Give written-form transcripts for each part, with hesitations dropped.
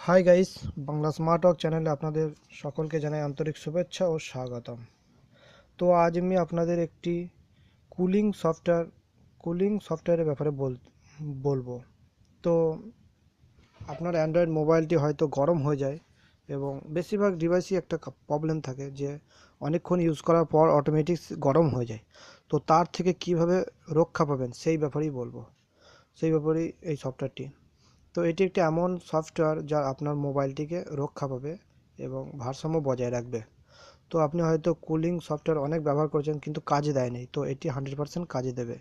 Hi guys, Bangla smart work চ্যানেলে আপনাদের সকলকে জানাই আন্তরিক শুভেচ্ছা ও স্বাগতম। তো আজ আমি আপনাদের একটি কুলিং সফটওয়্যারের ব্যাপারে বলবো। তো আপনার অ্যান্ড্রয়েড মোবাইলটি হয়তো গরম হয়ে যায় এবং বেশিরভাগ ডিভাইসই একটা প্রবলেম থাকে যে অনেকক্ষণ ইউজ করার পর অটোমেটিক গরম হয়ে যায়। তো তার থেকে কিভাবে রক্ষা পাবেন সেই ব্যাপারেই এই সফটওয়্যারটি। তো এটি একটি এমন সফটওয়্যার যা আপনার মোবাইলটিকে রক্ষা পাবে এবং ভারসাম্য বজায় রাখবে। তো আপনি হয়তো কুলিং সফটওয়্যার অনেক ব্যবহার করেছেন কিন্তু কাজে দেয়নি, তো এটি 100% কাজে দেবে,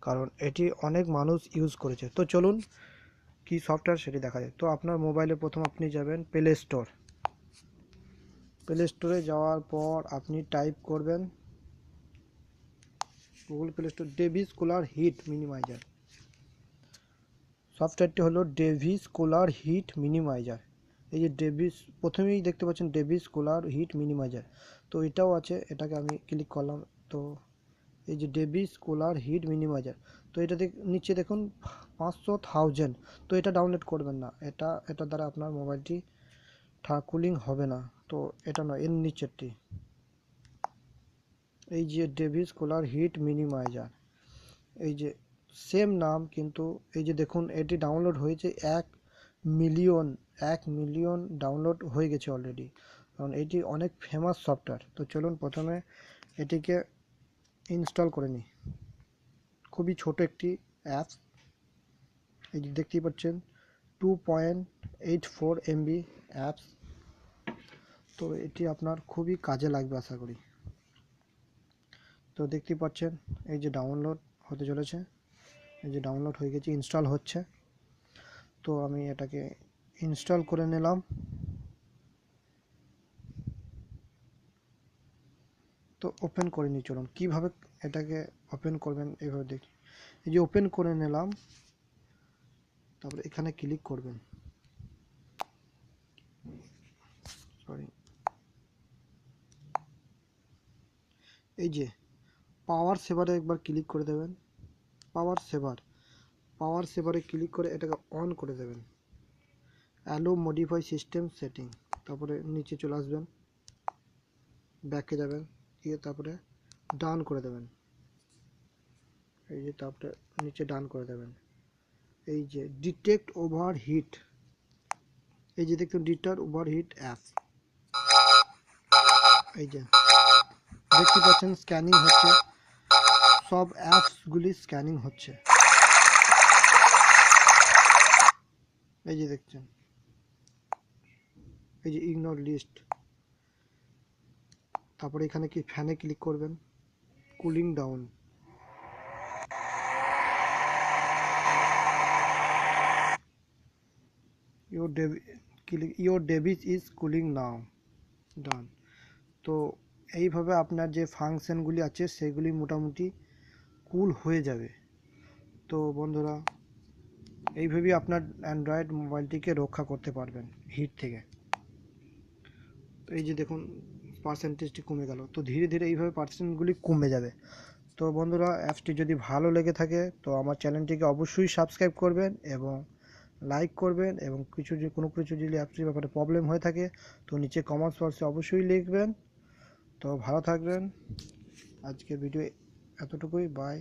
কারণ এটি অনেক মানুষ ইউজ করেছে। তো চলুন কি সফটওয়্যার সেটি দেখা যায়। তো আপনার মোবাইলে প্রথম আপনি যাবেন প্লে স্টোরে যাওয়ার পর আপনি টাইপ করবেন Google Play Store Davis cooler heat minimizer. সফটওয়্যারটি হলো ডেভিস কুলার হিট মিনিমাইজার। এই যে প্রথমেই দেখতে পাচ্ছেন ডেভিস কুলার হিট মিনিমাইজার। তো এটাও আছে, এটাকে আমি ক্লিক করলাম। তো এই যে ডেভিস কুলার হিট মিনিমাইজার, তো এটা নিচে দেখুন 500,000। তো এটা ডাউনলোড করবেন না, এটা দ্বারা আপনার মোবাইলটি কুলিং হবে না। তো এটা নয়, এর নিচেরটি এই যে ডেভিস কুলার হিট মিনিমাইজার, এই যে সেম নাম, কিন্তু এই যে দেখুন এটি ডাউনলোড হয়েছে 1 মিলিয়ন ডাউনলোড হয়ে গেছে অলরেডি, কারণ এটি অনেক ফেমাস সফটওয়্যার। তো চলুন প্রথমে এটিকে ইনস্টল করে নিই। খুবই ছোট একটি অ্যাপস, এই যে দেখতেই পাচ্ছেন 2.84 MB অ্যাপস। তো এটি আপনার খুবই কাজে লাগবে আশা করি। তো দেখতেই পাচ্ছেন এই যে ডাউনলোড হতে চলেছে, এই যে ডাউনলোড হয়ে গেছে, ইনস্টল হচ্ছে। তো আমি এটাকে ইনস্টল করে নিলাম। তো ওপেন করে নিই, চলুন কীভাবে এটাকে ওপেন করবেন এইভাবে দেখি। এই যে ওপেন করে নিলাম, তারপরে এখানে ক্লিক করবেন। এই যে পাওয়ার সেভারে একবার ক্লিক করে দেবেন। পাওয়ার সেভারে ক্লিক করে এটাকে অন করে দেবেন। অ্যালো মডিফাই সিস্টেম সেটিং, তারপরে নিচে চলে আসবেন, ব্যাকে যাবেন, তারপরে ডান করে দেবেন। এই যে তারপরে নিচে ডান করে দেবেন। এই যে ডিটেক্ট ওভারহিট, এই যে দেখুন ডিটেক্ট ওভারহিট অ্যাপ, এই যে দেখতে পাচ্ছেন স্ক্যানিং হচ্ছে, সব অ্যাপসগুলি স্ক্যানিং হচ্ছে। এই যে দেখছেন, এই যে ইগনোর লিস্ট। তারপরে এখানে কি ফ্যানে ক্লিক করবেন, cooling down. Your device is cooling now, done. তো এইভাবে আপনার যে ফাংশনগুলি আছে সেগুলি মোটামুটি কুল হয়ে যাবে। তো বন্ধুরা, এইভাবেই আপনার অ্যান্ড্রয়েড মোবাইলটিকে রক্ষা করতে পারবেন হিট থেকে। তো এই যে দেখুন পার্সেন্টেজটি কমে গেল। তো ধীরে ধীরে এইভাবে পার্সেন্টগুলি কমে যাবে। তো বন্ধুরা, অ্যাপসটি যদি ভালো লেগে থাকে তো আমার চ্যানেলটিকে অবশ্যই সাবস্ক্রাইব করবেন এবং লাইক করবেন, এবং কোনো কিছু যদি অ্যাপসটির ব্যাপারে প্রবলেম হয়ে থাকে তো নিচে কমেন্টস বক্সে অবশ্যই লিখবেন। তো ভালো থাকবেন। আজকের ভিডিও এতটুকুই, বাই।